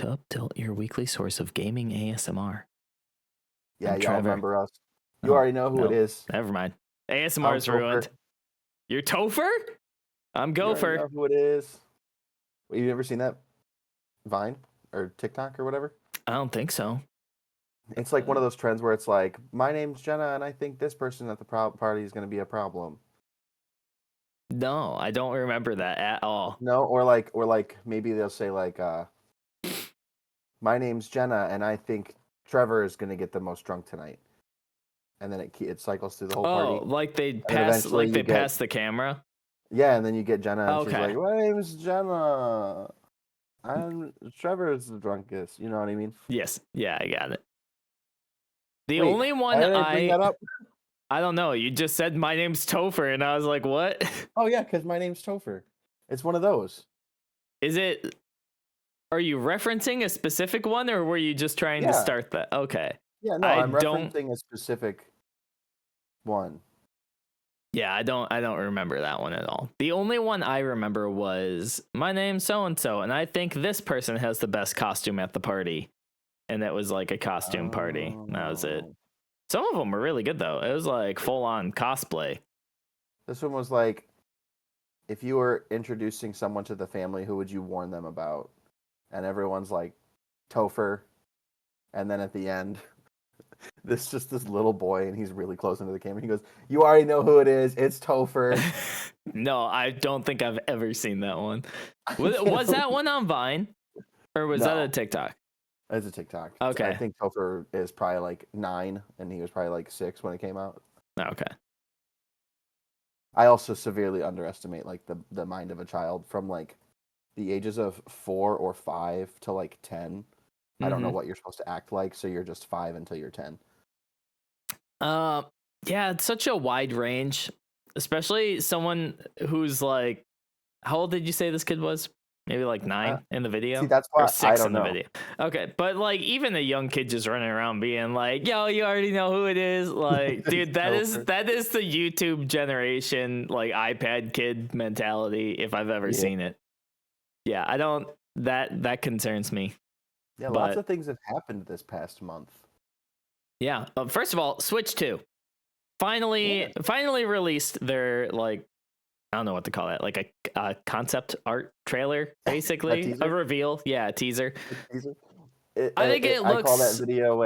to UpTilt, your weekly source of gaming ASMR. Yeah, I'm y'all Trevor. remember us. You Oh, already know who it no, is. never mind. ASMR I'm is Topher. ruined. You're Topher? I'm You already Gopher. know who it is. Wait, you ever seen that Vine or TikTok or whatever? I don't think so. It's like one of those trends where it's like, my name's Jenna, and I think this person at the party is going to be a problem. No, I don't remember that at all. No, or like maybe they'll say like, my name's Jenna, and I think Trevor is going to get the most drunk tonight, and then it cycles through the whole party. Oh, like they And pass, eventually like they you get pass the camera. yeah, and then you get Jenna, and she's Okay. like, my name's Jenna. I'm Trevor's the drunkest. You know what I mean? Yes. Yeah, I got it. The Wait, only one why did I bring that up? I don't know. You just said my name's Topher, and I was like, what? Oh yeah, because my name's Topher. It's one of those. Is it? Are you referencing a specific one, or were you just trying to Yeah. start that? Okay. Yeah, no, I I'm don't. referencing a specific one. Yeah, I don't remember that one at all. The only one I remember was my name's so and so, and I think this person has the best costume at the party. And that was like a costume party. That was it. Oh. Some of them were really good though. It was like full on cosplay. This one was like, if you were introducing someone to the family, who would you warn them about? And everyone's like, Topher. And then at the end, this little boy, and he's really close into the camera. He goes, "You already know who it is. It's Topher." No, I don't think I've ever seen that one. Was that one on Vine, or was that a TikTok? It's a TikTok. Okay. I think Topher is probably like 9, and he was probably like 6 when it came out. Okay. I also severely underestimate like the mind of a child from like the ages of 4 or 5 to like 10. I don't know what you're supposed to act like, so you're just 5 until you're 10. Yeah, it's such a wide range, especially someone who's like, how old did you say this kid was? Maybe like 9 in the video. See, that's why or 6 I in don't the know. video. Okay, but like even a young kid just running around being like, "Yo, you already know who it is." Like, dude, that is the YouTube generation like iPad kid mentality if I've ever seen it. Yeah, I don't. That concerns me. Yeah, lots of things have happened this past month. Yeah. First of all, Switch 2 finally released their like, I don't know what to call that, like a concept art trailer, basically a reveal. Yeah, a teaser. I think it looks. I call that video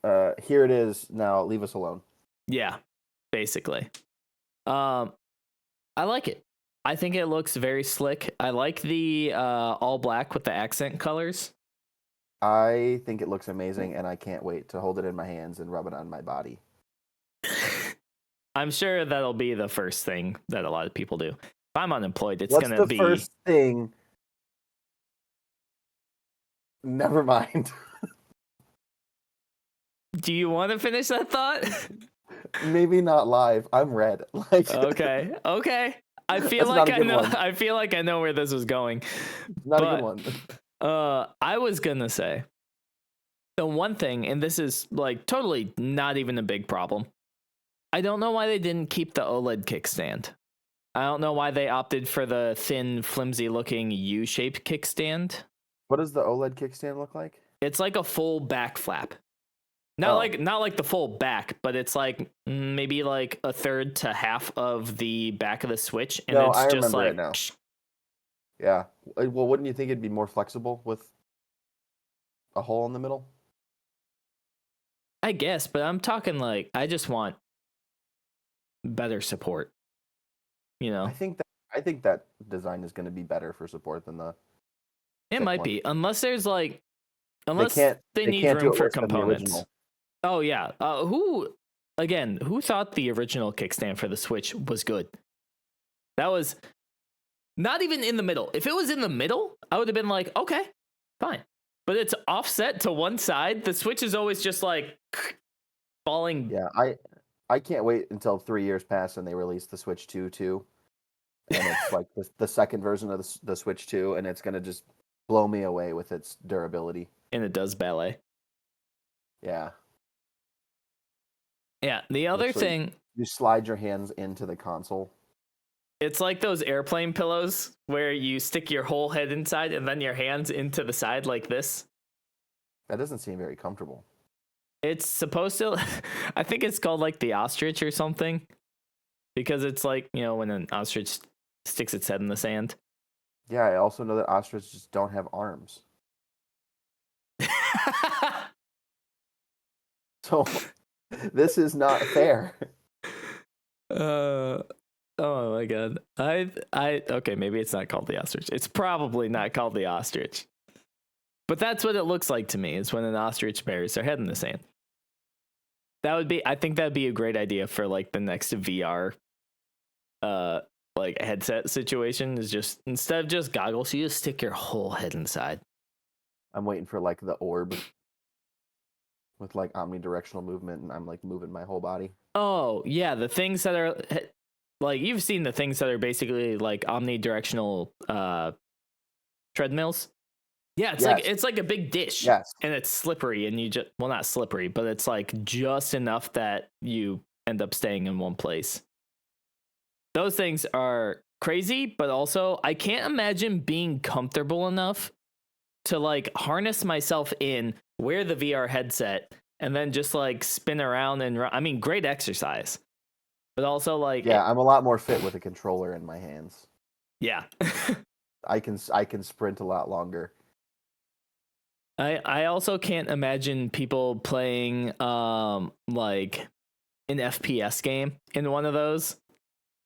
a here it is, now leave us alone. Yeah, basically. I like it. I think it looks very slick. I like the all black with the accent colors. I think it looks amazing, and I can't wait to hold it in my hands and rub it on my body. I'm sure that'll be the first thing that a lot of people do. If I'm unemployed, it's What's gonna be the first thing? Never mind. Do you want to finish that thought? Maybe not live. I'm red. Like okay. I feel like I know. I feel like I know where this was going. Not a good one. I was gonna say the one thing, and this is like totally not even a big problem. I don't know why they didn't keep the OLED kickstand. I don't know why they opted for the thin, flimsy-looking U-shaped kickstand. What does the OLED kickstand look like? It's like a full back flap. Not like the full back, but it's like maybe like a third to half of the back of the Switch, and it's I just remember like it now. Yeah. Well, wouldn't you think it'd be more flexible with a hole in the middle? I guess, but I'm talking like I just want better support. You know, I think that design is going to be better for support than the. it might be, unless there's like, they need room for components. Oh yeah, who thought the original kickstand for the Switch was good? That was not even in the middle. If it was in the middle, I would have been like, okay, fine. But it's offset to one side. The Switch is always just like falling. Yeah, I can't wait until 3 years pass and they release the Switch 2 too. And it's like the second version of the Switch 2, and it's going to just blow me away with its durability. And it does ballet. Yeah. Yeah, the other thing... You slide your hands into the console. It's like those airplane pillows where you stick your whole head inside and then your hands into the side like this. That doesn't seem very comfortable. It's supposed to, I think it's called like the ostrich or something, because it's like, you know, when an ostrich sticks its head in the sand. Yeah, I also know that ostriches don't have arms. So this is not fair. Oh my god. Okay, maybe it's not called the ostrich. It's probably not called the ostrich. But that's what it looks like to me, is when an ostrich buries their head in the sand. I think that'd be a great idea for like the next VR like headset situation, is just instead of just goggles, you just stick your whole head inside. I'm waiting for like the orb with like omnidirectional movement, and I'm like moving my whole body. Oh, yeah, the things that are like, you've seen the things that are basically like omnidirectional treadmills. Yeah, it's like a big dish. Yes. And it's slippery, and you just, well, not slippery, but it's like just enough that you end up staying in one place. Those things are crazy, but also I can't imagine being comfortable enough to like harness myself in, wear the VR headset, and then just like spin around and run. I mean, great exercise, but also like, yeah, I'm a lot more fit with a controller in my hands. Yeah. I can sprint a lot longer. I also can't imagine people playing like an FPS game in one of those.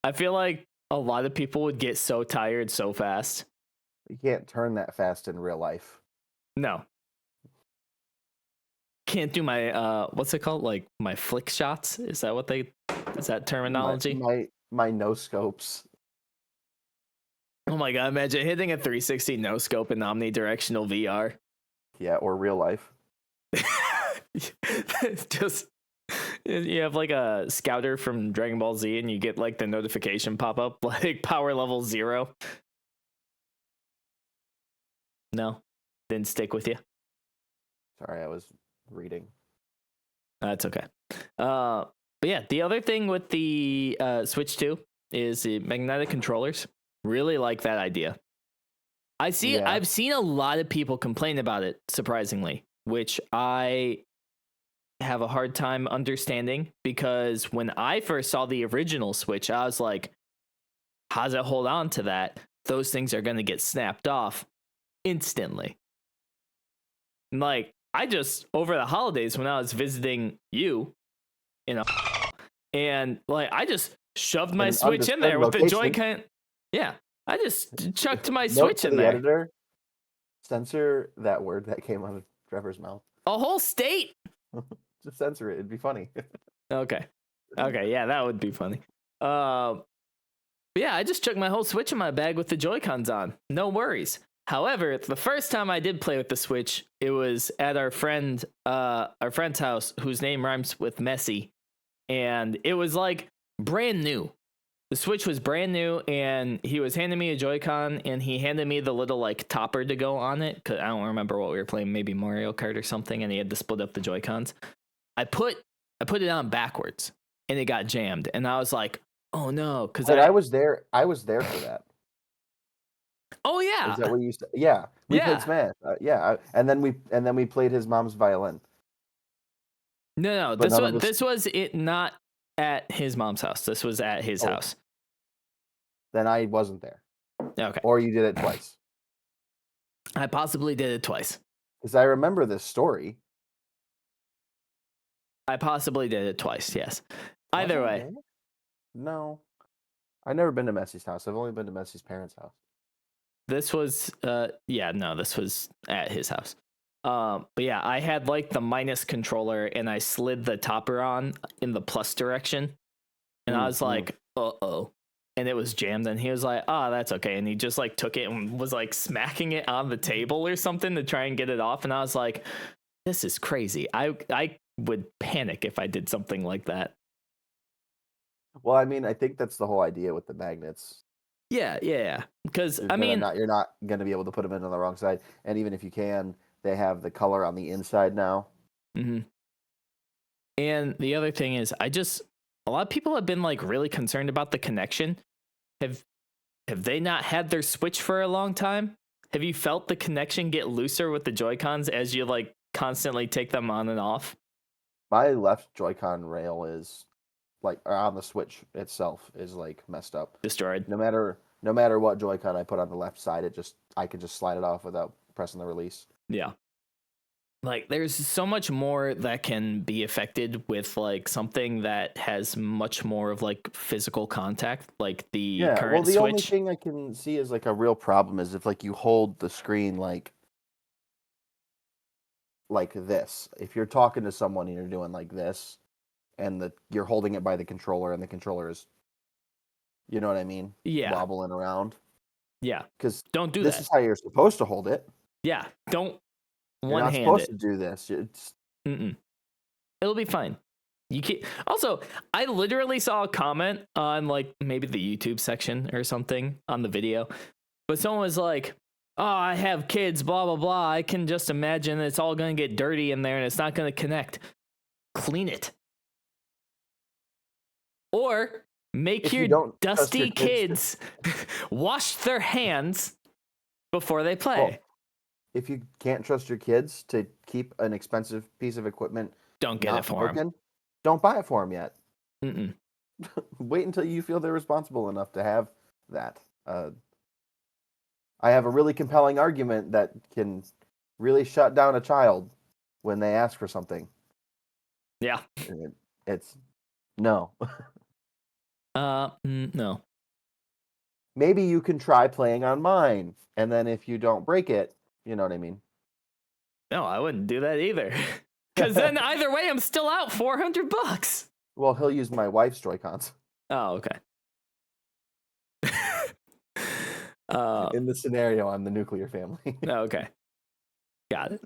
I feel like a lot of people would get so tired so fast. You can't turn that fast in real life. No. Can't do my what's it called? Like my flick shots? Is that terminology? My no scopes. Oh my god, imagine hitting a 360 no scope in omnidirectional VR. Yeah, or real life. Just, you have like a scouter from Dragon Ball Z, and you get like the notification pop up like power level 0. No, didn't stick with you. Sorry, I was reading. That's okay. But yeah, the other thing with the Switch 2 is the magnetic controllers. Really like that idea. I've seen a lot of people complain about it, surprisingly, which I have a hard time understanding, because when I first saw the original Switch, I was like, how does it hold on to that? Those things are going to get snapped off instantly. Like, I just, over the holidays when I was visiting you, and like, I just shoved my Switch in there with the Joy-Con. Yeah, I just chucked my Switch in there. Editor, censor that word that came out of Trevor's mouth. A whole state. Just censor it. It'd be funny. Okay, yeah, that would be funny. But yeah, I just chucked my whole Switch in my bag with the Joy-Cons on. No worries. However, the first time I did play with the Switch, it was at our friend's house, whose name rhymes with Messi, and it was like brand new. The Switch was brand new, and he was handing me a Joy-Con, and he handed me the little like topper to go on it, because I don't remember what we were playing, maybe Mario Kart or something, and he had to split up the Joy-Cons. I put it on backwards, and it got jammed, and I was like, oh no, because I was there for that. Oh yeah, is that what you used to? Yeah, we played Smash. And then we played his mom's violin. No, this was it, not at his mom's house. This was at his house. Then I wasn't there. Okay. Or you did it twice. I possibly did it twice. Because I remember this story. I possibly did it twice, yes. Either way. No. I've never been to Messi's house. I've only been to Messi's parents' house. This was this was at his house. But yeah, I had like the minus controller, and I slid the topper on in the plus direction, and I was like, uh-oh, and it was jammed, and he was like, oh, that's okay, and he just like took it and was like smacking it on the table or something to try and get it off, and I was like, this is crazy. I would panic if I did something like that. Well, I mean, I think that's the whole idea with the magnets. Yeah. Because I mean, you're not going to be able to put them in on the wrong side, and even if you can, they have the color on the inside now. Mm-hmm. And the other thing is, a lot of people have been like really concerned about the connection, Have they not had their Switch for a long time? Have you felt the connection get looser with the Joy-Cons as you like constantly take them on and off? My left Joy-Con rail is like on the Switch itself is like messed up. Destroyed. No matter what Joy-Con I put on the left side, I can just slide it off without pressing the release. Yeah. Like there's so much more that can be affected with like something that has much more of like physical contact, like the current the Switch. only thing I can see is like a real problem is if like you hold the screen like this. If you're talking to someone and you're doing like this, and you're holding it by the controller, and the controller is, you know what I mean? Yeah. Wobbling around. Yeah. Because don't do this that. This is how you're supposed to hold it. Yeah. Don't You're not supposed to do this. It'll be fine. You can't. Also, I literally saw a comment on like maybe the YouTube section or something on the video, but someone was like, "Oh, I have kids, blah blah blah. I can just imagine it's all gonna get dirty in there and it's not gonna connect. Clean it, or make your dusty kids wash their hands before they play." Well, if you can't trust your kids to keep an expensive piece of equipment, don't get it for them. Don't buy it for them yet. Mm-mm. Wait until you feel they're responsible enough to have that. I have a really compelling argument that can really shut down a child when they ask for something. Yeah. It's no. No. Maybe you can try playing on mine, and then if you don't break it, you know what I mean? No, I wouldn't do that either. Because then either way, I'm still out $400. Well, he'll use my wife's Joy-Cons. Oh, okay. In the scenario, I'm the nuclear family. Okay. Got it.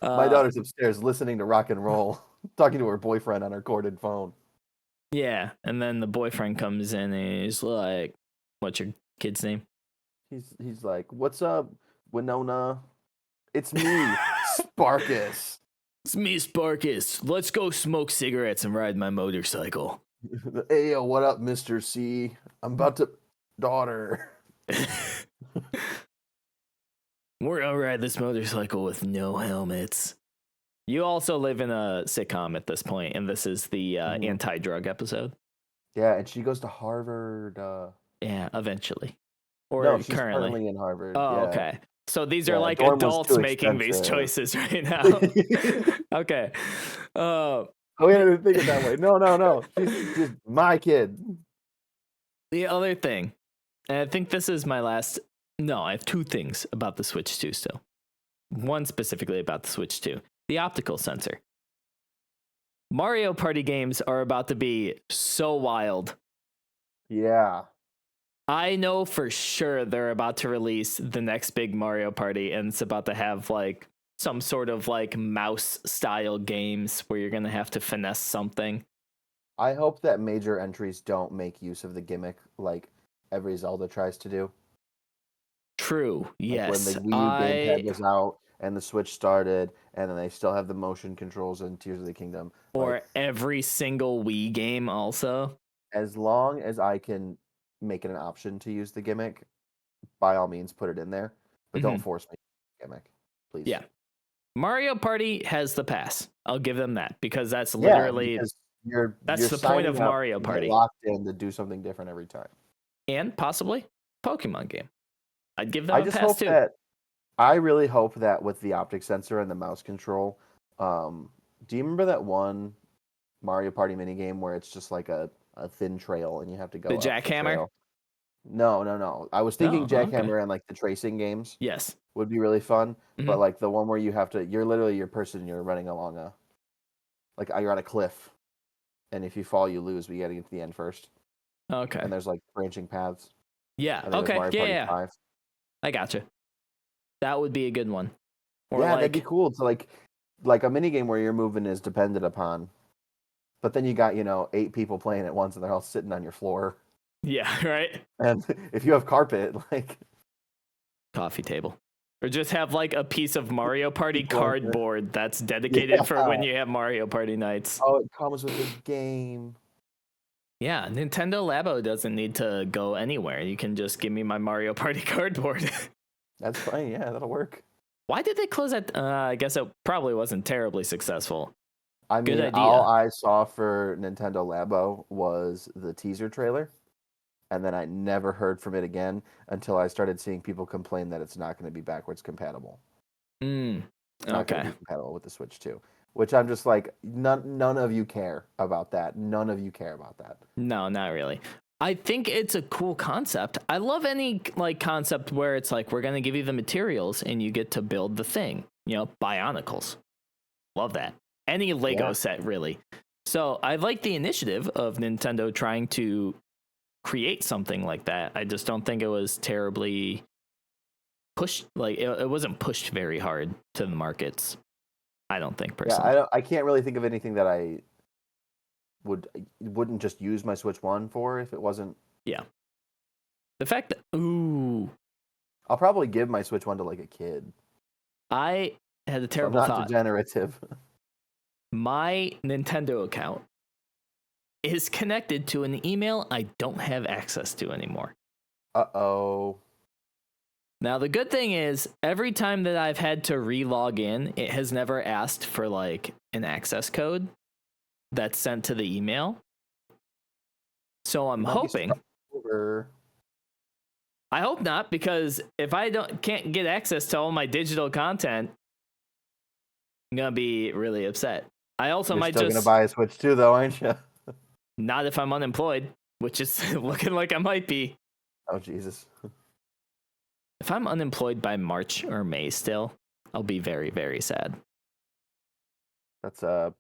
My daughter's upstairs listening to rock and roll, talking to her boyfriend on her corded phone. Yeah, and then the boyfriend comes in and he's like, "What's your kid's name?" He's like, "What's up, Winona? It's me, Sparkus." It's me, Sparkus. Let's go smoke cigarettes and ride my motorcycle. Hey, what up, Mr. C? I'm about to... Daughter. We're gonna ride this motorcycle with no helmets. You also live in a sitcom at this point, and this is the anti-drug episode. Yeah, and she goes to Harvard. Yeah, eventually. Or no, she's currently in Harvard. Oh, yeah. Okay. So these are like adults making these choices right now. Okay. Oh, yeah, I didn't think it that way. No. She's my kid. The other thing, and I think this is my last... No, I have two things about the Switch 2 still. One specifically about the Switch 2. The optical sensor. Mario Party games are about to be so wild. Yeah. I know for sure they're about to release the next big Mario Party, and it's about to have like some sort of like mouse style games where you're going to have to finesse something. I hope that major entries don't make use of the gimmick like every Zelda tries to do. True. Like yes. when the Wii U gamepad was out and the Switch started, and then they still have the motion controls in Tears of the Kingdom. Or like, every single Wii game also. As long as I can make it an option to use the gimmick, by all means put it in there. But don't force me to use the gimmick, please. Yeah. Mario Party has the pass. I'll give them that, because that's literally... that's the point of Mario Party. Locked in to do something different every time. And possibly Pokemon game. I'd give them a pass too. I really hope that with the optic sensor and the mouse control, do you remember that one Mario Party minigame where it's just like a thin trail and you have to go the jackhammer? No. I was thinking jackhammer and like the tracing games. Yes. Would be really fun. But like the one where you're literally your person, you're running along you're on a cliff. And if you fall, you lose, but you gotta get to the end first. Okay. And there's like branching paths. Yeah. Okay. Yeah. 5. I gotcha. That would be a good one. Or that'd be cool. To like a mini game where your movement is dependent upon, but then you got 8 people playing at once, and they're all sitting on your floor. Yeah. Right. And if you have carpet, like coffee table, or just have like a piece of Mario Party cardboard that's dedicated for when you have Mario Party nights. Oh, it comes with a game. Yeah, Nintendo Labo doesn't need to go anywhere. You can just give me my Mario Party cardboard. That's fine. Yeah, that'll work. Why did they close that? I guess it probably wasn't terribly successful. I Good mean, idea. all I saw for Nintendo Labo was the teaser trailer, and then I never heard from it again until I started seeing people complain that it's not going to be backwards compatible. It's not going to Okay. be compatible with the Switch 2, which I'm just like, none of you care about that. None of you care about that. No, not really. I think it's a cool concept. I love any like concept where it's like we're gonna give you the materials and you get to build the thing. You know, Bionicles. Love that. Any Lego set really. So I like the initiative of Nintendo trying to create something like that. I just don't think it was terribly pushed. Like it wasn't pushed very hard to the markets. I don't think personally. Yeah, I can't really think of anything that I wouldn't just use my Switch 1 for if it wasn't. Yeah. The fact that I'll probably give my Switch 1 to like a kid. I had a terrible not thought. Degenerative. My Nintendo account is connected to an email I don't have access to anymore. Uh-oh. Now, the good thing is, every time that I've had to re-log in, it has never asked for like an access code that's sent to the email. So I'm hoping. I hope not, because if I can't get access to all my digital content, I'm gonna be really upset. I also You're might still just gonna buy a Switch 2 though, aren't you? not if I'm unemployed, which is looking like I might be. Oh Jesus. If I'm unemployed by March or May still, I'll be very, very sad. That's a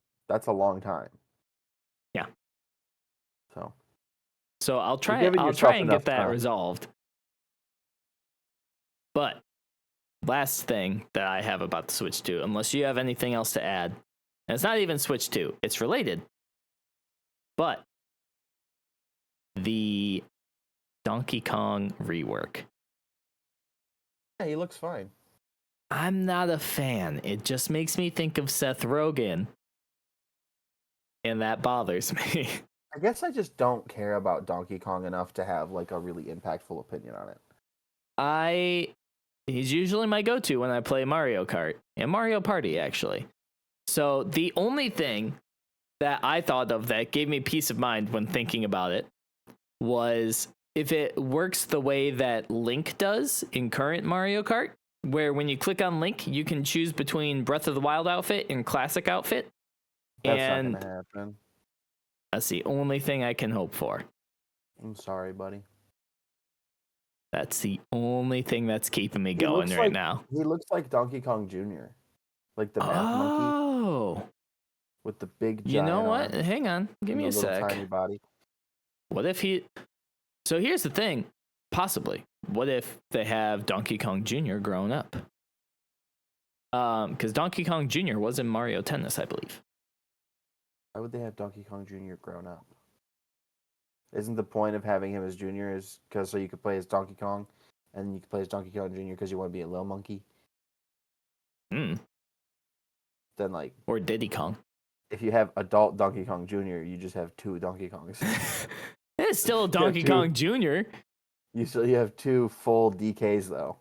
long time. Yeah. So I'll try giving and yourself get enough that time. resolved. But last thing that I have about the Switch 2, unless you have anything else to add, and it's not even Switch 2, it's related. But the Donkey Kong rework. Yeah, he looks fine. I'm not a fan. It just makes me think of Seth Rogen. And that bothers me. I guess I just don't care about Donkey Kong enough to have like a really impactful opinion on it. He's usually my go-to when I play Mario Kart and Mario Party, actually. So the only thing that I thought of that gave me peace of mind when thinking about it was if it works the way that Link does in current Mario Kart, where when you click on Link, you can choose between Breath of the Wild outfit and Classic outfit. That's not gonna happen. That's the only thing I can hope for. I'm sorry, buddy. That's the only thing that's keeping me going right now. He looks like Donkey Kong Jr. Like the math monkey. With the big giant You know what? arms Hang on. Give me a sec. Tiny body. What if he... So here's the thing. Possibly. What if they have Donkey Kong Jr. grown up? Because Donkey Kong Jr. was in Mario Tennis, I believe. Why would they have Donkey Kong Jr. grown up? Isn't the point of having him as Junior is because so you could play as Donkey Kong, and you could play as Donkey Kong Jr. because you want to be a little monkey? Then like... Or Diddy Kong. If you have adult Donkey Kong Jr., you just have two Donkey Kongs. It's still Donkey Kong Jr. You have two full DKs, though.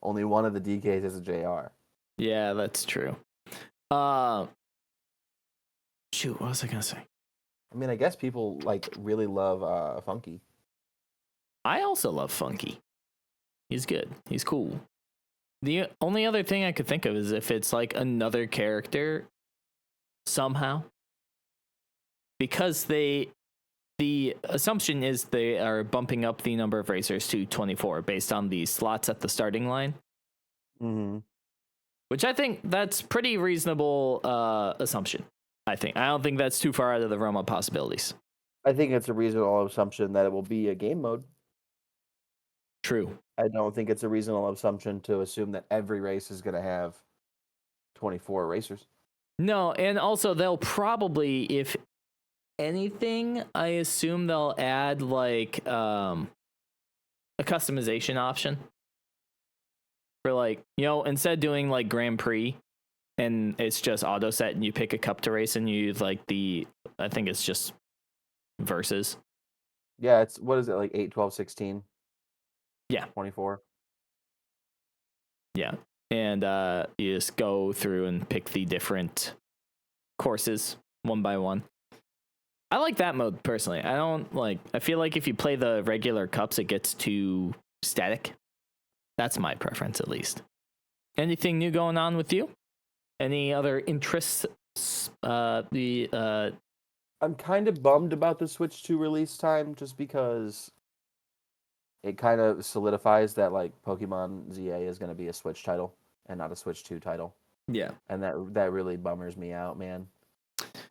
Only one of the DKs is a JR. Yeah, that's true. Shoot, what was I going to say? I mean, I guess people like really love Funky. I also love Funky. He's good. He's cool. The only other thing I could think of is if it's like another character somehow. Because the assumption is they are bumping up the number of racers to 24 based on the slots at the starting line. Mm-hmm. Which I think that's pretty reasonable assumption. I don't think that's too far out of the realm of possibilities. I think it's a reasonable assumption that it will be a game mode. True. I don't think it's a reasonable assumption to assume that every race is going to have 24 racers. No, and also they'll probably, if anything, I assume they'll add like a customization option for like, instead of doing like Grand Prix and it's just auto set and you pick a cup to race and you use like I think it's just versus. Yeah, it's what is it like 8, 12, 16? Yeah. 24. Yeah. And you just go through and pick the different courses one by one. I like that mode personally. I feel like if you play the regular cups, it gets too static. That's my preference, at least. Anything new going on with you? Any other interests? I'm kind of bummed about the Switch 2 release time just because it kind of solidifies that like Pokemon ZA is going to be a Switch title and not a Switch 2 title. Yeah. And that really bummers me out, man.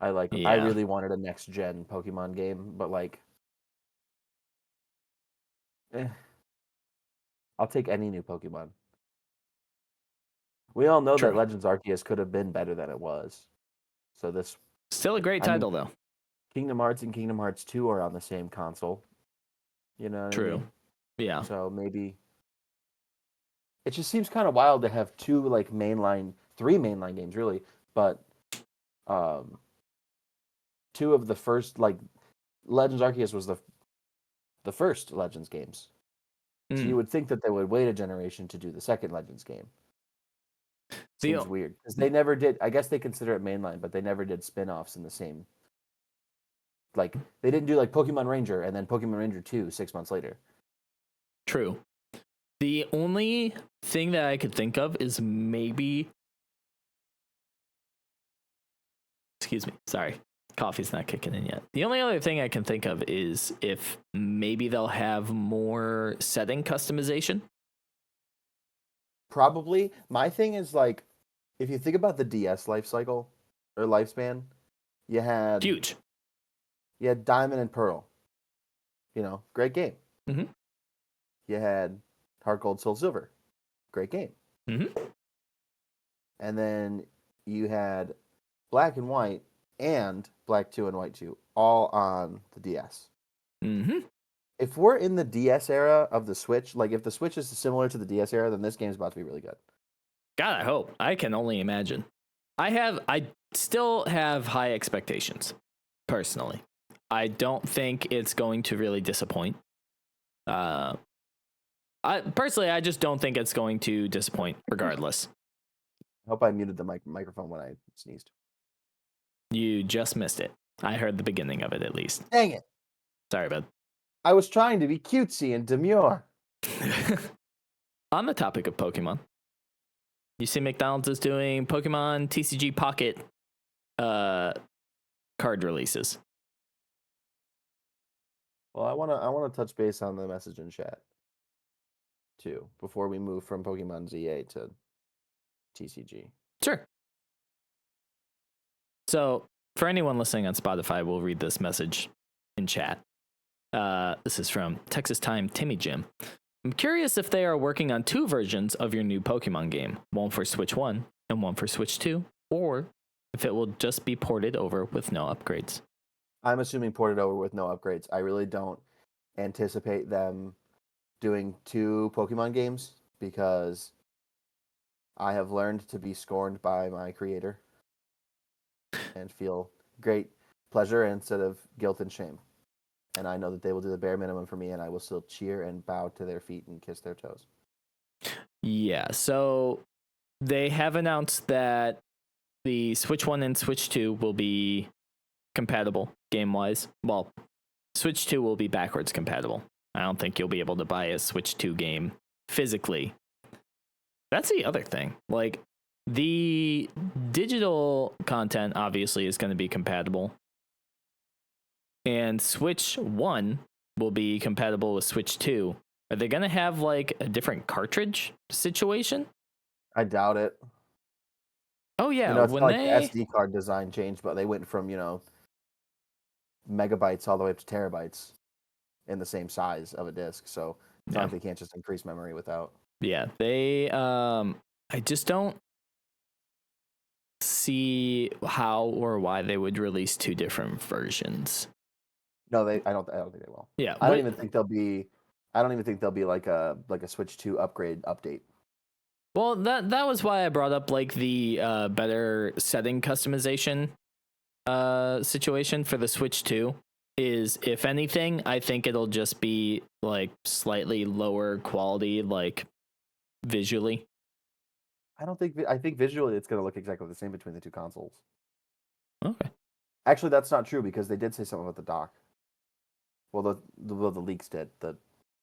I Yeah. really wanted a next gen Pokemon game, but like I'll take any new Pokemon. We all know True. that Legends Arceus could have been better than it was. So this Still a great title though. Kingdom Hearts and Kingdom Hearts 2 are on the same console. You know what True. I mean? Yeah. So maybe it just seems kind of wild to have three mainline games really, but two of the first like Legends Arceus was the first Legends games. So you would think that they would wait a generation to do the second Legends game. Seems weird because they never did. I guess they consider it mainline, but they never did spin-offs in the same. Like they didn't do like Pokemon Ranger and then Pokemon Ranger 2 6 months later. True. The only thing that I could think of is maybe. Excuse me. Sorry. Coffee's not kicking in yet. The only other thing I can think of is if maybe they'll have more setting customization. Probably. My thing is like, if you think about the DS life cycle or lifespan, you had huge. You had Diamond and Pearl. Great game. Mm-hmm. You had Heart Gold, Soul Silver. Great game. Mm-hmm. And then you had Black and White and Black 2 and White 2 all on the DS. Mm-hmm. If we're in the DS era of the Switch, like if the Switch is similar to the DS era, then this game's about to be really good. God, I hope. I can only imagine. I still have high expectations, personally. I don't think it's going to really disappoint. I just don't think it's going to disappoint regardless. I hope I muted the microphone when I sneezed. You just missed it. I heard the beginning of it at least. Dang it. Sorry, bud. I was trying to be cutesy and demure. On the topic of Pokemon, you see McDonald's is doing Pokemon TCG Pocket card releases. Well, I wanna touch base on the message in chat too before we move from Pokemon ZA to TCG. Sure. So, for anyone listening on Spotify, we'll read this message in chat. This is from Texas Time Timmy Jim. I'm curious if they are working on two versions of your new Pokemon game, one for Switch 1 and one for Switch 2, or if it will just be ported over with no upgrades. I'm assuming ported over with no upgrades. I really don't anticipate them doing two Pokemon games because I have learned to be scorned by my creator and feel great pleasure instead of guilt and shame. And I know that they will do the bare minimum for me, and I will still cheer and bow to their feet and kiss their toes. Yeah, so they have announced that the Switch 1 and Switch 2 will be compatible game-wise. Well, Switch 2 will be backwards compatible. I don't think you'll be able to buy a Switch 2 game physically. That's the other thing. Like, the digital content obviously is going to be compatible. And Switch 1 will be compatible with Switch 2. Are they going to have like a different cartridge situation? I doubt it. Oh yeah, it's when the SD card design changed, but they went from, megabytes all the way up to terabytes in the same size of a disc. So it's not like they can't just increase memory without. Yeah, they I just don't see how or why they would release two different versions. No, I don't think they will. Yeah. I don't even think there'll be like a Switch 2 upgrade update. Well, that was why I brought up like the better setting customization situation for the Switch 2. is, if anything, I think it'll just be like slightly lower quality, like visually. I think visually it's going to look exactly the same between the two consoles. Okay. Actually, that's not true because they did say something about the dock. Well, the leaks did. The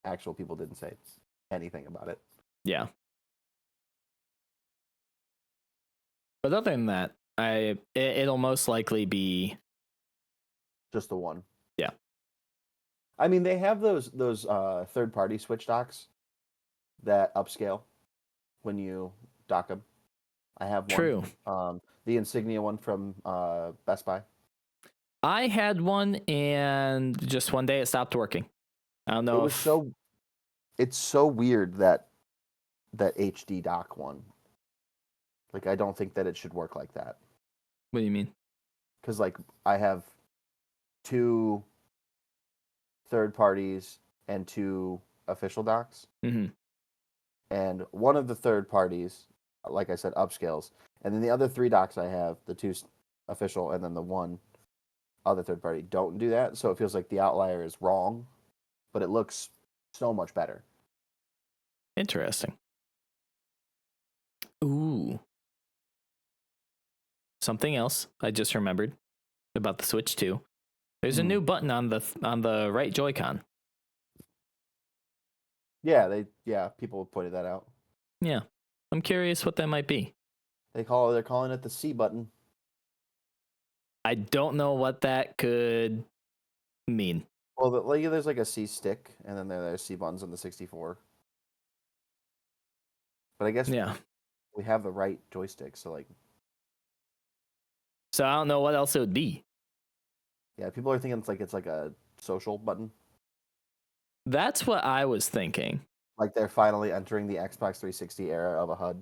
actual people didn't say anything about it. Yeah. But other than that, it'll most likely be just the one. Yeah. I mean, they have those third-party Switch docks that upscale when you dock them. I have one. True. The Insignia one from Best Buy. I had one, and just one day it stopped working. I don't know. It's so weird that HD dock one. Like, I don't think that it should work like that. What do you mean? Because like I have 2 third parties and 2 official docks. Mm-hmm. And one of the third parties, like I said, upscales. And then the other 3 docks I have, the 2 official and then the 1 other third party, don't do that. So it feels like the outlier is wrong, but it looks so much better. Interesting. Ooh. Something else I just remembered about the Switch 2. There's a new button on the right Joy-Con. Yeah, people pointed that out. Yeah. I'm curious what that might be. They're calling it the C button. I don't know what that could mean. Well, there's like a C stick, and then there's C buttons on the 64. But I guess we have the right joystick, so like. So I don't know what else it would be. Yeah, people are thinking it's like a social button. That's what I was thinking. Like they're finally entering the Xbox 360 era of a HUD,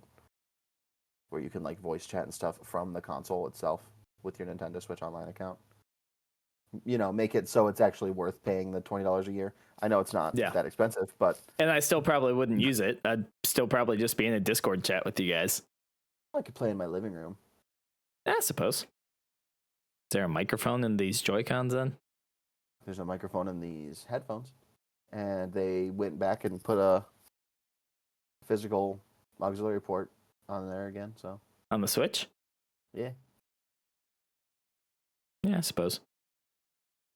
where you can like voice chat and stuff from the console itself with your Nintendo Switch Online account. You know, make it so it's actually worth paying the $20 a year. I know it's not that expensive, but and I still probably wouldn't use it. I'd still probably just be in a Discord chat with you guys. I could play in my living room. I suppose. Is there a microphone in these Joy-Cons then? There's a microphone in these headphones. And they went back and put a physical auxiliary port on there again, so. On the Switch? Yeah. Yeah, I suppose.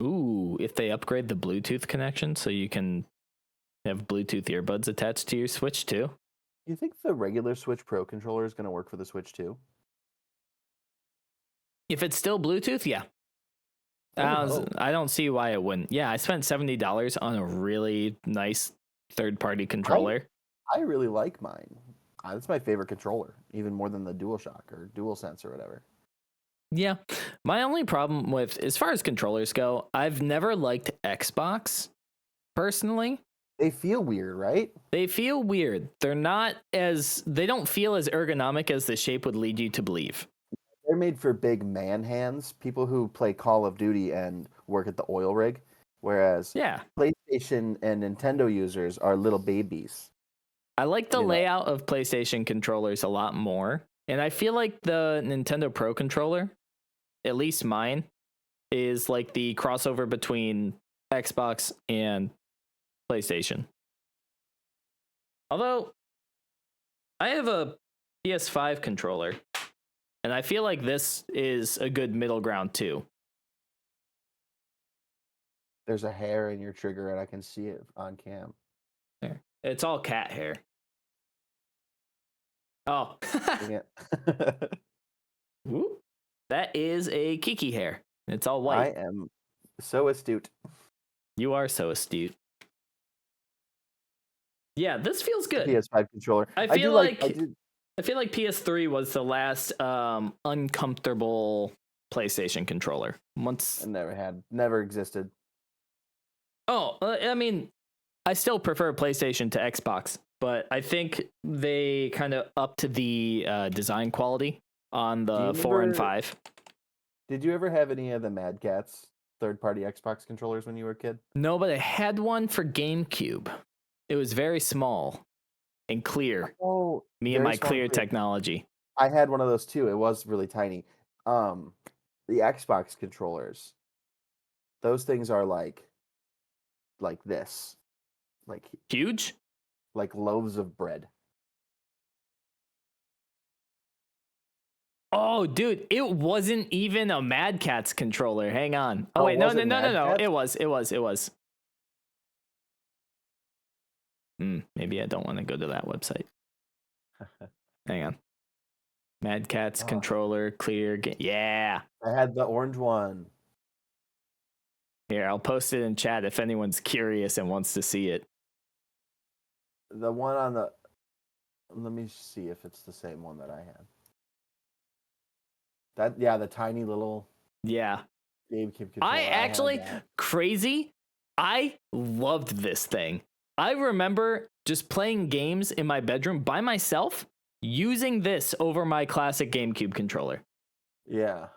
Ooh, if they upgrade the Bluetooth connection so you can have Bluetooth earbuds attached to your Switch too. You think the regular Switch Pro controller is going to work for the Switch too? If it's still Bluetooth, yeah. I don't see why it wouldn't. Yeah, I spent $70 on a really nice third-party controller. I really like mine. That's my favorite controller, even more than the DualShock or DualSense or whatever. Yeah. My only problem with, as far as controllers go, I've never liked Xbox, personally. They feel weird, right? They feel weird. They don't feel as ergonomic as the shape would lead you to believe. They're made for big man hands, people who play Call of Duty and work at the oil rig, whereas PlayStation and Nintendo users are little babies. I like the layout of PlayStation controllers a lot more, and I feel like the Nintendo Pro controller, at least mine, is like the crossover between Xbox and PlayStation. Although, I have a PS5 controller, and I feel like this is a good middle ground too. There's a hair in your trigger, and I can see it on cam. There. It's all cat hair. Oh. Ooh, that is a Kiki hair. It's all white. I am so astute. You are so astute. Yeah, this feels good. PS5 controller. I feel like PS3 was the last uncomfortable PlayStation controller. Never existed. Oh, I mean, I still prefer PlayStation to Xbox, but I think they kind of upped the design quality on the 4 and 5. Did you ever have any of the Mad Catz third-party Xbox controllers when you were a kid? No, but I had one for GameCube. It was very small and clear. Oh, me and my clear technology. I had one of those too. It was really tiny. The Xbox controllers, those things are like this, like Huge? like loaves of bread. Oh, dude, it wasn't even a Mad Catz controller. Hang on. Oh, Oh, wait, it no. wasn't Mad Catz? It was. Maybe I don't want to go to that website. Hang on. Mad Catz controller, clear. Yeah. I had the orange one. Here, I'll post it in chat if anyone's curious and wants to see it. The one on the... Let me see if it's the same one that I had. The tiny little... Yeah. GameCube controller. I actually, crazy, I loved this thing. I remember just playing games in my bedroom by myself using this over my classic GameCube controller. Yeah.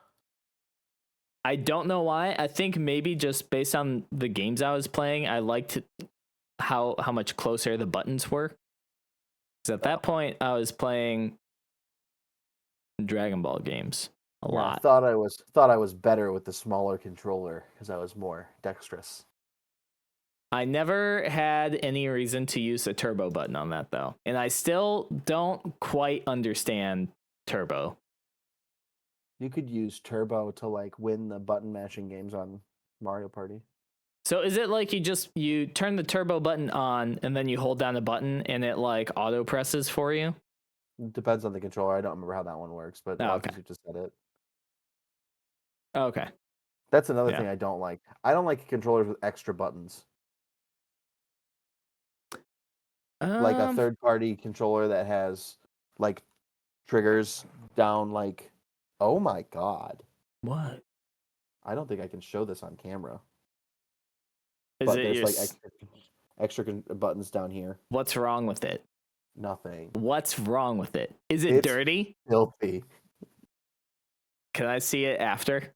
I don't know why. I think maybe just based on the games I was playing, I liked how much closer the buttons were. Because at that point, I was playing Dragon Ball games a lot. I thought I was better with the smaller controller because I was more dexterous. I never had any reason to use a turbo button on that, though. And I still don't quite understand turbo. You could use turbo to like win the button mashing games on Mario Party. So is it like you turn the turbo button on and then you hold down a button and it like auto presses for you? Depends on the controller. I don't remember how that one works, but okay. You just said it. Okay. That's another thing I don't like. I don't like controllers with extra buttons. Like a third-party controller that has like triggers down like, oh my god. What? I don't think I can show this on camera. There's like extra buttons down here. What's wrong with it? Nothing. What's wrong with it? Is it dirty? Filthy. Can I see it after?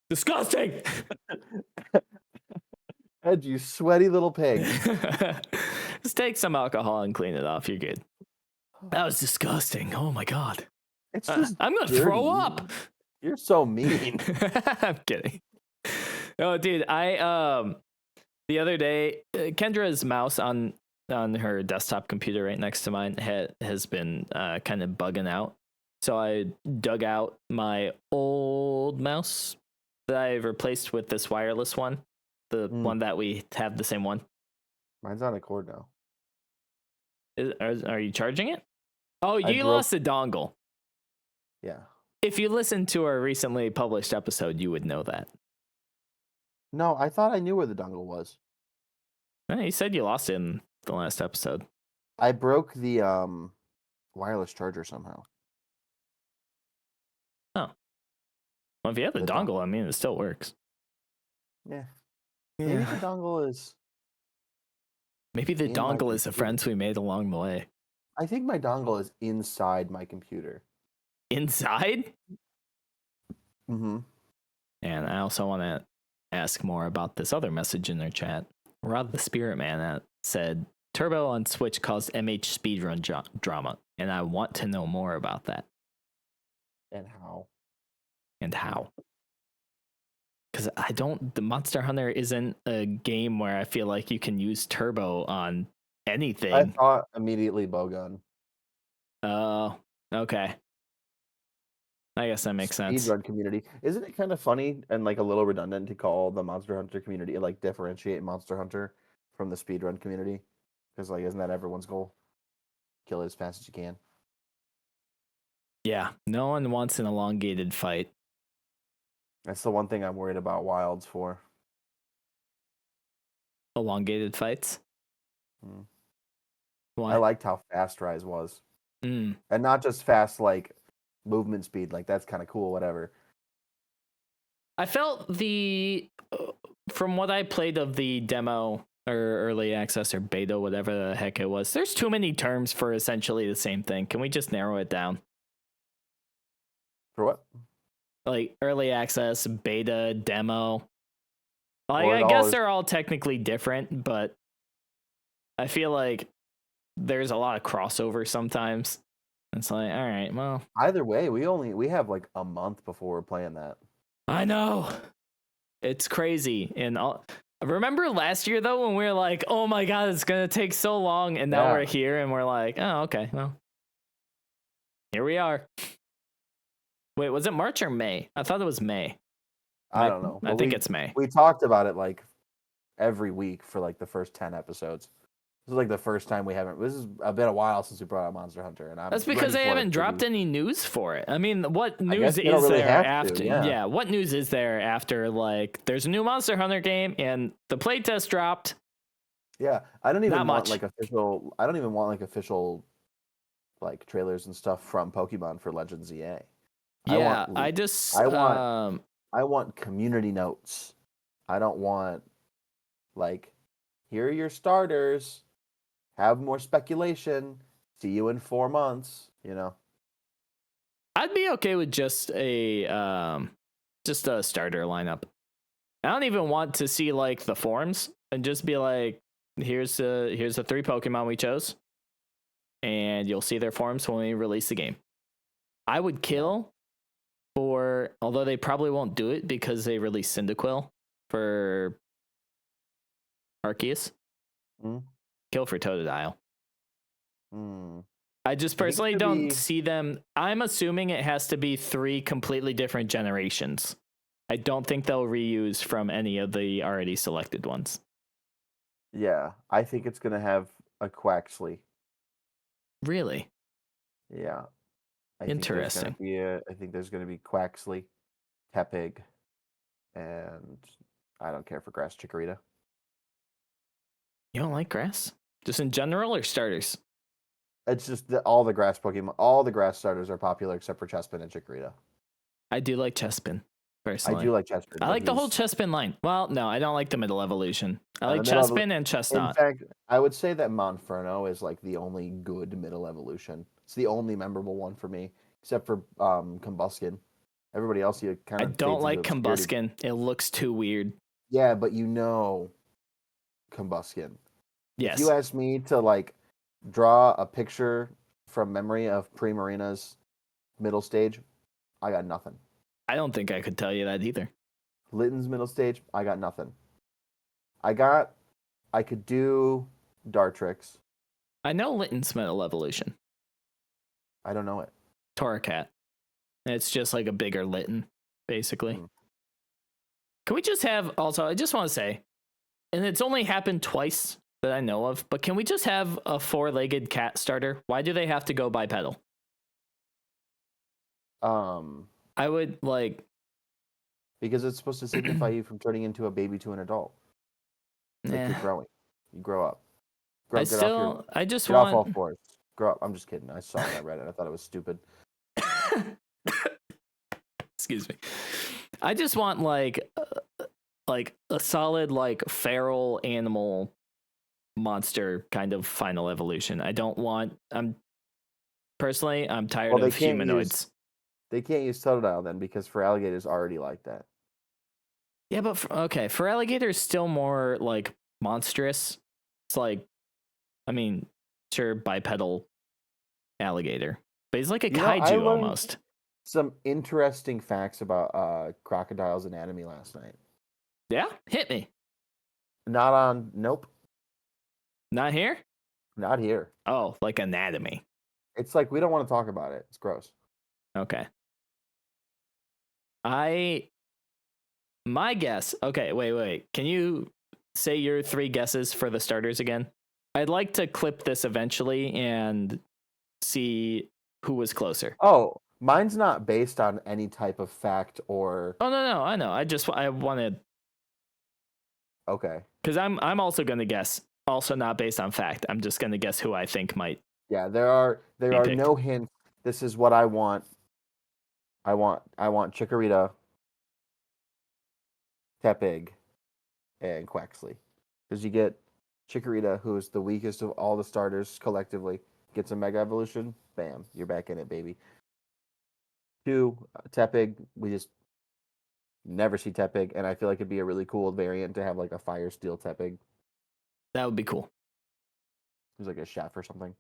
Disgusting. Ed, you sweaty little pig. Just take some alcohol and clean it off. You're good. That was disgusting. Oh my god. It's just I'm gonna throw up. You're so mean. I'm kidding. Oh, dude, I the other day, Kendra's mouse on her desktop computer right next to mine has been kind of bugging out. So I dug out my old mouse that I replaced with this wireless one, the one that we have the same one. Mine's on a cord now. Are you charging it? Oh, you lost the dongle. Yeah. If you listened to our recently published episode, you would know that. No, I thought I knew where the dongle was. You said you lost it in the last episode. I broke the wireless charger somehow. Oh. Well, if you have the dongle, I mean, it still works. Yeah. Maybe the dongle is... Maybe the dongle is the friends we made along the way. I think my dongle is inside my computer. Inside? Mm-hmm. And I also want to ask more about this other message in their chat. Rod the Spirit Man said, Turbo on Switch caused MH speedrun drama, and I want to know more about that. And how? Because the Monster Hunter isn't a game where I feel like you can use turbo on anything. I thought immediately bowgun. Oh, okay. I guess that makes sense. Speedrun community. Isn't it kind of funny and like a little redundant to call the Monster Hunter community, like differentiate Monster Hunter from the speedrun community? Because like, isn't that everyone's goal? Kill it as fast as you can. Yeah, no one wants an elongated fight. That's the one thing I'm worried about Wilds for. Elongated fights? Why? I liked how fast Rise was. And not just fast like movement speed, like that's kind of cool, whatever. I felt from what I played of the demo or early access or beta, whatever the heck it was, there's too many terms for essentially the same thing. Can we just narrow it down? For what? Like early access, beta, demo. Like, I guess they're all technically different, but I feel like there's a lot of crossover sometimes. It's like, all right, well. Either way, we have like a month before we're playing that. I know. It's crazy. And remember last year though when we were like, oh my god, it's gonna take so long, and now we're here and we're like, oh okay, well, here we are. Wait, was it March or May? I thought it was May. I don't know. I think it's May. We talked about it like every week for like the first 10 episodes. This is like the first time we haven't. This has been a while since we brought out Monster Hunter, and that's because they haven't dropped any news for it. I mean, what news is really there after? Yeah, what news is there after like there's a new Monster Hunter game and the playtest dropped? Yeah, I don't even want like official. I don't even want like official, like trailers and stuff from Pokemon for Legends EA. Yeah, I want community notes. I don't want like, here are your starters. Have more speculation. See you in 4 months. You know. I'd be okay with just a starter lineup. I don't even want to see like the forms and just be like, here's the 3 Pokemon we chose, and you'll see their forms when we release the game. I would kill for, although they probably won't do it because they released Cyndaquil for Arceus. Kill for Totodile. I just personally don't see them. I'm assuming it has to be 3 completely different generations. I don't think they'll reuse from any of the already selected ones. Yeah, I think it's going to have a Quaxley. Really? Yeah. Interesting. I think there's going to be Quaxley, Tepig, and I don't care for Grass Chikorita. You don't like grass? Just in general or starters? It's just that all the grass Pokemon, all the grass starters are popular except for Chespin and Chikorita. I do like Chespin, personally. I do like Chespin. I like the whole Chespin line. Well, no, I don't like the middle evolution. I like Chespin and Chestnut. In fact, I would say that Monferno is like the only good middle evolution. It's the only memorable one for me, except for Combuskin. Everybody else, you kind of. I don't like Combuskin. It looks too weird. Yeah, but you know Combuskin. Yes. If you ask me to like draw a picture from memory of Primarina's middle stage, I got nothing. I don't think I could tell you that either. Litten's middle stage, I got nothing. I could do Dartrix. I know Litten's middle evolution. I don't know it. Torracat. It's just like a bigger Litten, basically. Can we just have, also, I just want to say, and it's only happened twice that I know of, but can we just have a 4-legged cat starter? Why do they have to go bipedal? I would like, because it's supposed to signify you from turning into a baby to an adult. Like you're growing. You grow up. I just want... off all fours. Grow up. I'm just kidding. I saw it. I read it. I thought it was stupid. Excuse me. I just want like a solid like feral animal monster kind of final evolution. I don't want. I'm tired of humanoids. They can't use Totodile then because Feraligatr is already like that. Yeah, but Feraligatr is still more like monstrous. It's like, I mean, sure, bipedal alligator, but he's like a kaiju almost. Some interesting facts about crocodile's anatomy last night. Yeah, hit me. Nope. Not here? Not here. Oh, like anatomy. It's like we don't want to talk about it. It's gross. Okay. My guess. Okay, wait. Can you say your 3 guesses for the starters again? I'd like to clip this eventually and see who was closer. Oh, mine's not based on any type of fact or. Oh no, I know. I wanted. Okay. Because I'm also gonna guess. Also not based on fact. I'm just gonna guess who I think might. Yeah, there are no hints. This is what I want. I want Chikorita, Tepig, and Quaxley. Because you get Chikorita, who is the weakest of all the starters collectively, gets a Mega Evolution. Bam, you're back in it, baby. 2, Tepig. We just never see Tepig, and I feel like it'd be a really cool variant to have like a Fire Steel Tepig. That would be cool. It's like a chef or something.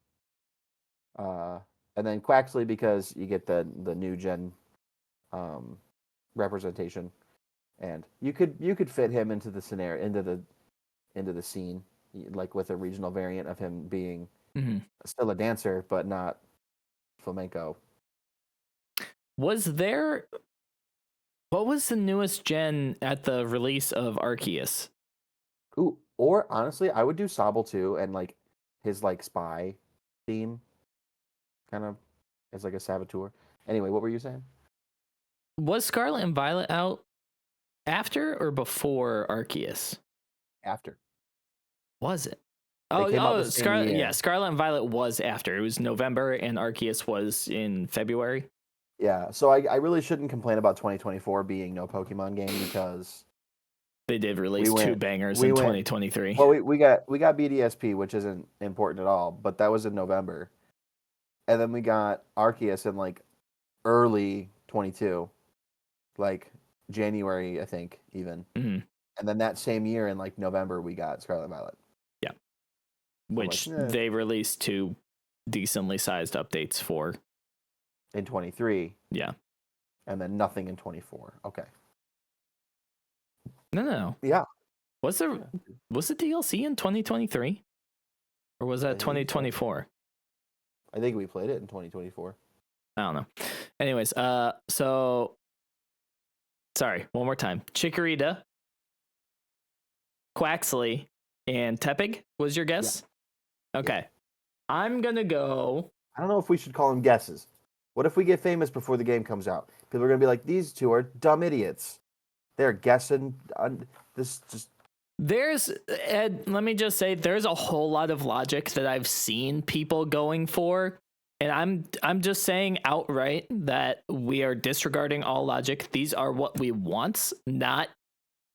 and then Quaxley because you get the new gen representation, and you could fit him into the scenario into the scene, like with a regional variant of him being still a dancer but not flamenco. What was the newest gen at the release of Arceus? Ooh, or honestly, I would do Sobble too, and like his like spy theme, kind of as like a saboteur. Anyway, what were you saying? Was Scarlet and Violet out after or before Arceus? After. Was it? They came out the same Scarlet. year. Yeah, Scarlet and Violet was after. It was November, and Arceus was in February. Yeah, so I really shouldn't complain about 2024 being no Pokemon game because they did release two bangers in 2023. Well, we got BDSP, which isn't important at all, but that was in November, and then we got Arceus in like early 22, like January, I think, even, and then that same year in like November we got Scarlet and Violet. Yeah, which they released two decently sized updates for. In 23. Yeah. And then nothing in 24. Okay. No. Yeah. Was the DLC in 2023? Or was that 2024? I think we played it in 2024. I don't know. Anyways, so sorry, one more time. Chikorita, Quaxley, and Tepig was your guess? Yeah. Okay. Yeah. I'm gonna go. I don't know if we should call them guesses. What if we get famous before the game comes out? People are going to be like, these two are dumb idiots. They're guessing on this. Ed, let me just say, there's a whole lot of logic that I've seen people going for. And I'm just saying outright that we are disregarding all logic. These are what we want, not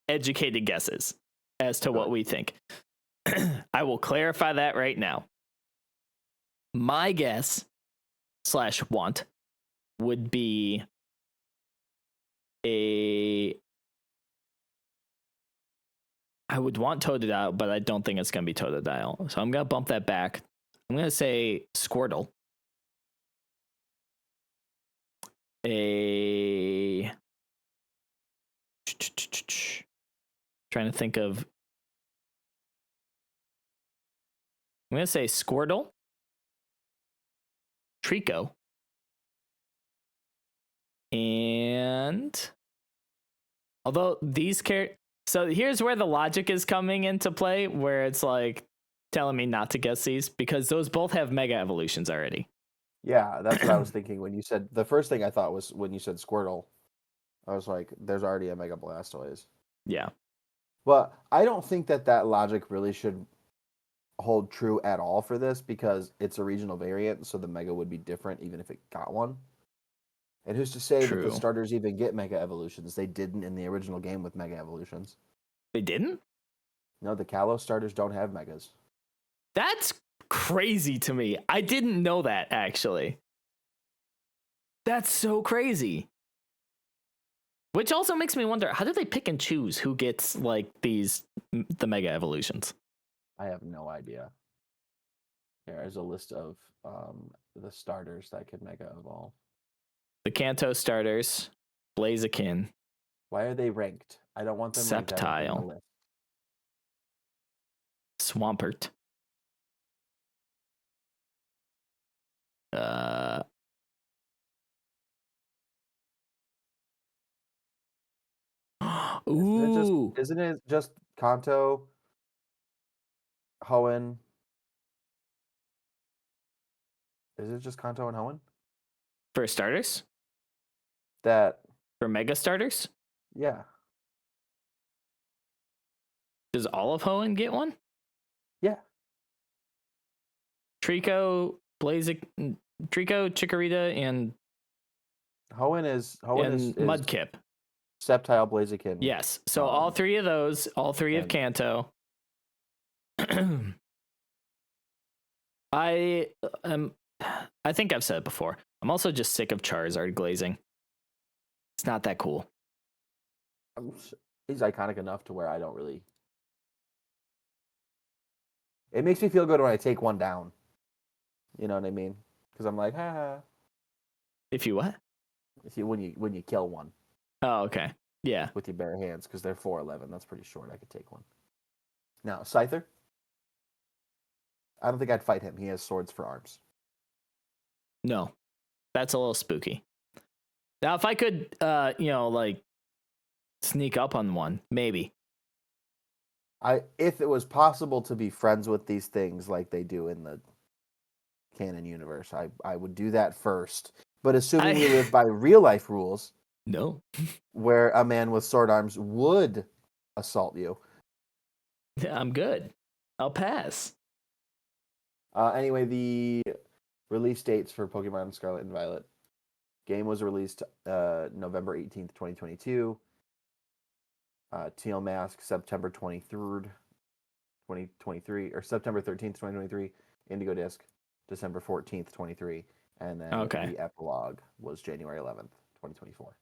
educated guesses as to what we think. I will clarify that right now. My guess / want would be I would want Totodile, but I don't think it's going to be Totodile. So I'm going to bump that back. I'm going to say Squirtle. Trying to think of. I'm going to say Squirtle. Trico. And although these so here's where the logic is coming into play, where it's like telling me not to guess these because those both have mega evolutions already. Yeah, that's what I was thinking when you said the first thing I thought was when you said Squirtle. I was like, there's already a Mega Blastoise. Yeah. But I don't think that logic really should hold true at all for this because it's a regional variant, so the Mega would be different even if it got one. And who's to say that the starters even get Mega Evolutions? They didn't in the original game with Mega Evolutions. They didn't? No, the Kalos starters don't have Megas. That's crazy to me. I didn't know that, actually. That's so crazy. Which also makes me wonder, how do they pick and choose who gets, like, the Mega Evolutions? I have no idea. There's a list of the starters that could Mega Evolve. The Kanto starters, Blaziken. Why are they ranked? I don't want them Sceptile. ranked. Swampert. Ooh. Isn't it just Kanto, Hoenn? Is it just Kanto and Hoenn? For starters? For Mega starters? Yeah. Does all of Hoenn get one? Yeah. Trico, Chikorita, and Hoenn is Mudkip. Sceptile, Blaziken. Yes. So all three of those, all three of Kanto. I think I've said it before. I'm also just sick of Charizard glazing. It's not that cool. He's iconic enough to where I don't really. It makes me feel good when I take one down. You know what I mean? because I'm like, ha. If you what? If you when you kill one Oh, okay. Yeah. with your bare hands, because they're 4'11". That's pretty short. I could take one. Now, Scyther. I don't think I'd fight him. He has swords for arms. No, that's a little spooky. Now, if I could, like sneak up on one, maybe. If it was possible to be friends with these things like they do in the canon universe, I would do that first. But assuming we live by real life rules, no, where a man with sword arms would assault you. I'm good. I'll pass. Anyway, the release dates for Pokemon Scarlet and Violet. Game was released November 18th, 2022. Teal Mask, September 23rd, 2023, or September 13th, 2023. Indigo Disc, December 14th, 23. And then the epilogue was January 11th, 2024.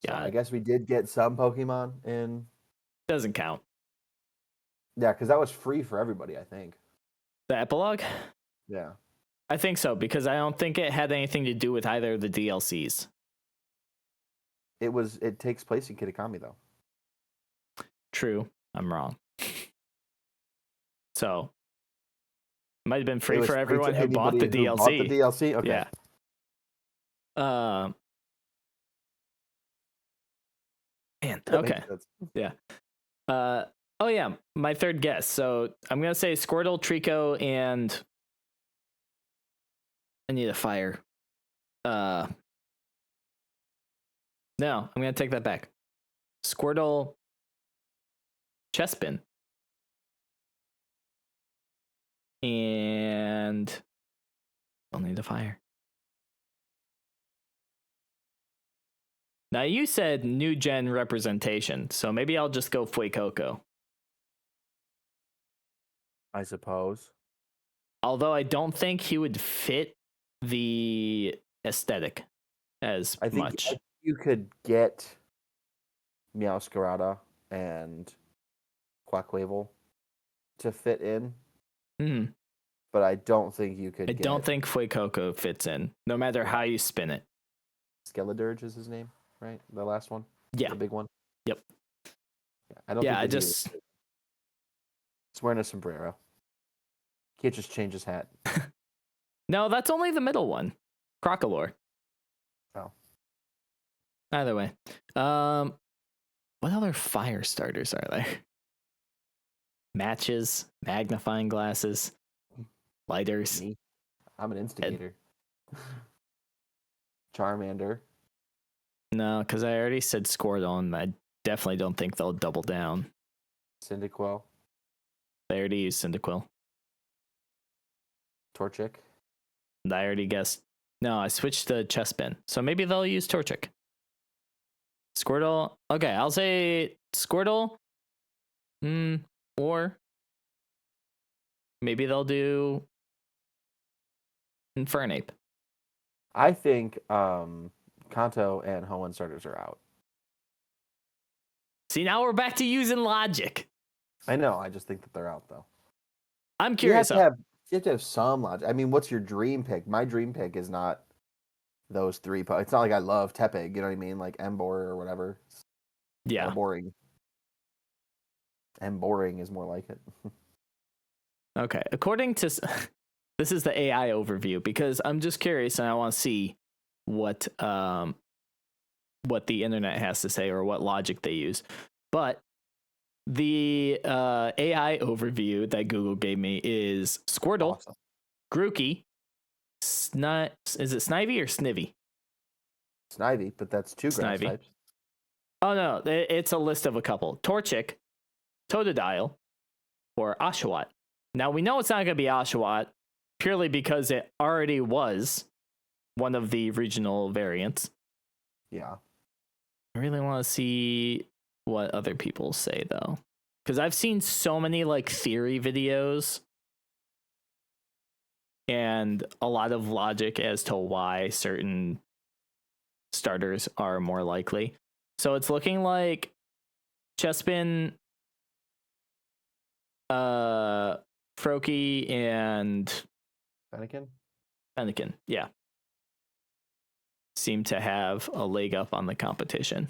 So I guess we did get some Pokemon in. Doesn't count. Yeah, because that was free for everybody, I think. The epilogue? Yeah. I think so, because I don't think it had anything to do with either of the DLCs. It takes place in Kitakami, though. True. I'm wrong. So, might have been free for everyone who bought the DLC. Bought the DLC? Okay. Yeah. Man, okay. Yeah. Oh yeah, my third guess. So I'm gonna say Squirtle, Trico, and I need a fire. No, I'm gonna take that back. Squirtle, Chespin, and I'll need a fire. Now you said new gen representation, so maybe I'll just go Fuecoco. I suppose. Although I don't think he would fit the aesthetic as much. I think you could get Meowscarada and Quackwavel to fit in. Mm. But I don't think you could. I don't think Fuecoco fits in, no matter how you spin it. Skeledirge is his name, right? The last one? Yeah. The big one? Yep. Yeah, I don't think he's wearing a sombrero. Can't just change his hat. No, that's only the middle one. Crocolore. Oh. Either way. What other fire starters are there? Matches, magnifying glasses, lighters. Me? I'm an instigator. Charmander. No, because I already said Squirtle, and I definitely don't think they'll double down. Cyndaquil. They already used Cyndaquil. Torchic. And I already guessed. No, I switched to Chespin, so maybe they'll use Torchic. Squirtle. Okay, I'll say Squirtle. Or maybe they'll do Infernape. I think Kanto and Hoenn starters are out. See, now we're back to using logic. I know. I just think that they're out, though. I'm curious. You have to have some logic. I mean, what's your dream pick? My dream pick is not those three. It's not like I love Tepig. You know what I mean? Like Emboar or whatever. Yeah. Boring. Boring is more like it. Okay. According to this is the AI overview, because I'm just curious and I want to see what the internet has to say or what logic they use. But the AI overview that Google gave me is Squirtle, awesome. Grookey, is it Snivy or Snivy? Snivy, but that's two grass types. Oh no, it's a list of a couple. Torchic, Totodile, or Oshawott. Now we know it's not going to be Oshawott purely because it already was one of the regional variants. Yeah. I really want to see what other people say though, because I've seen so many like theory videos and a lot of logic as to why certain starters are more likely. So it's looking like Chespin, Froakie, and Fennekin? Fennekin, yeah. Seem to have a leg up on the competition.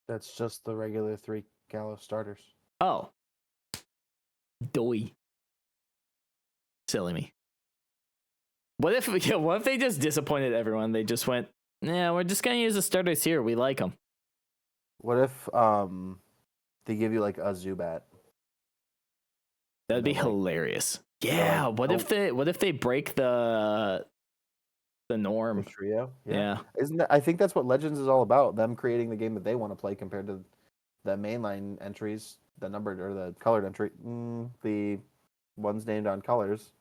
That's just the regular 3 Kalos starters. Oh. Doy. Silly me. What if they just disappointed everyone? They just went, yeah, we're just gonna use the starters here. We like them. What if they give you like a Zubat? That'd be hilarious. Yeah. Like, what if they break the norm? The trio. Yeah. Isn't that? I think that's what Legends is all about. Them creating the game that they want to play compared to the mainline entries, the numbered or the colored entry, the ones named on colors.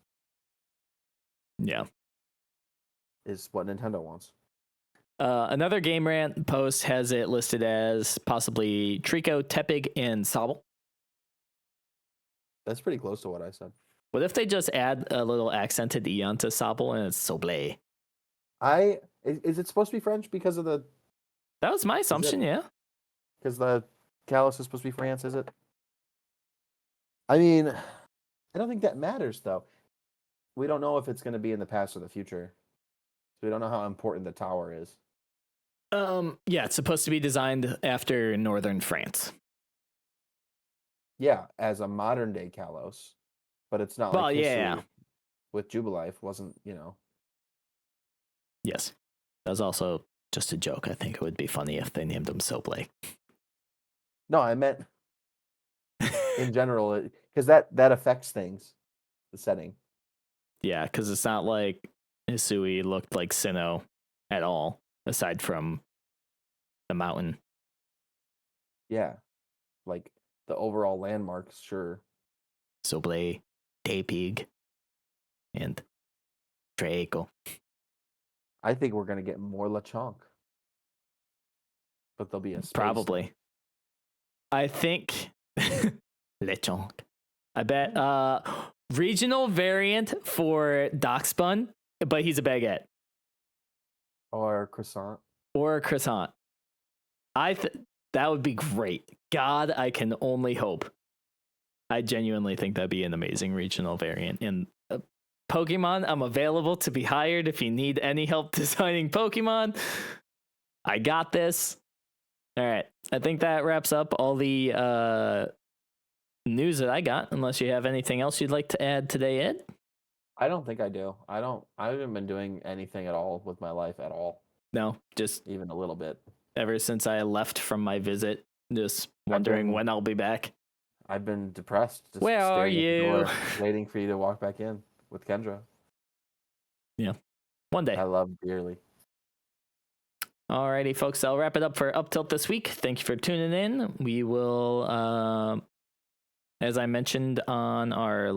Yeah. Is what Nintendo wants. Another Game Rant post has it listed as possibly Trico, Tepig, and Sobble. That's pretty close to what I said. What if they just add a little accented E onto Sobble and it's Soble? Is it supposed to be French because of the... That was my assumption, yeah. Because the Kalos is supposed to be France, is it? I mean, I don't think that matters, though. We don't know if it's going to be in the past or the future. So we don't know how important the tower is. Yeah, it's supposed to be designed after northern France. Yeah, as a modern day Kalos. But it's not like history with Jubilife wasn't, Yes. That was also just a joke. I think it would be funny if they named him Soble. No, I meant in general, because that affects things, the setting. Yeah, because it's not like Hisui looked like Sinnoh at all, aside from the mountain. Yeah, like the overall landmarks, sure. Soble, Tepig, and Draco. I think we're going to get more Lechonk. But there'll be a space. Probably. I think Lechonk. I bet regional variant for Darkspun, but he's a baguette. Or croissant. Or a croissant. That would be great. God, I can only hope. I genuinely think that'd be an amazing regional variant. In Pokemon, I'm available to be hired if you need any help designing Pokemon. I got this. All right. I think that wraps up all the news that I got, unless you have anything else you'd like to add today, Ed? I don't think I do. I haven't been doing anything at all with my life at all. No, just even a little bit. Ever since I left from my visit, just wondering when I'll be back. I've been depressed. Just Where are you? Door, waiting for you to walk back in with Kendra. Yeah. One day. I love dearly. Alrighty, folks. I'll wrap it up for UpTilt this week. Thank you for tuning in. We will, as I mentioned on our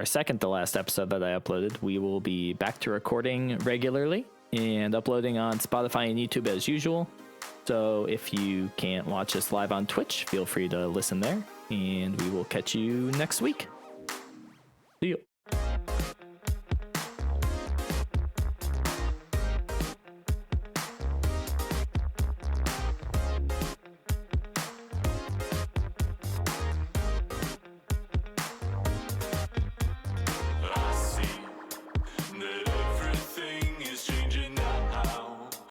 second to last episode that I uploaded, we will be back to recording regularly and uploading on Spotify and YouTube as usual. So if you can't watch us live on Twitch, feel free to listen there, and we will catch you next week. See you.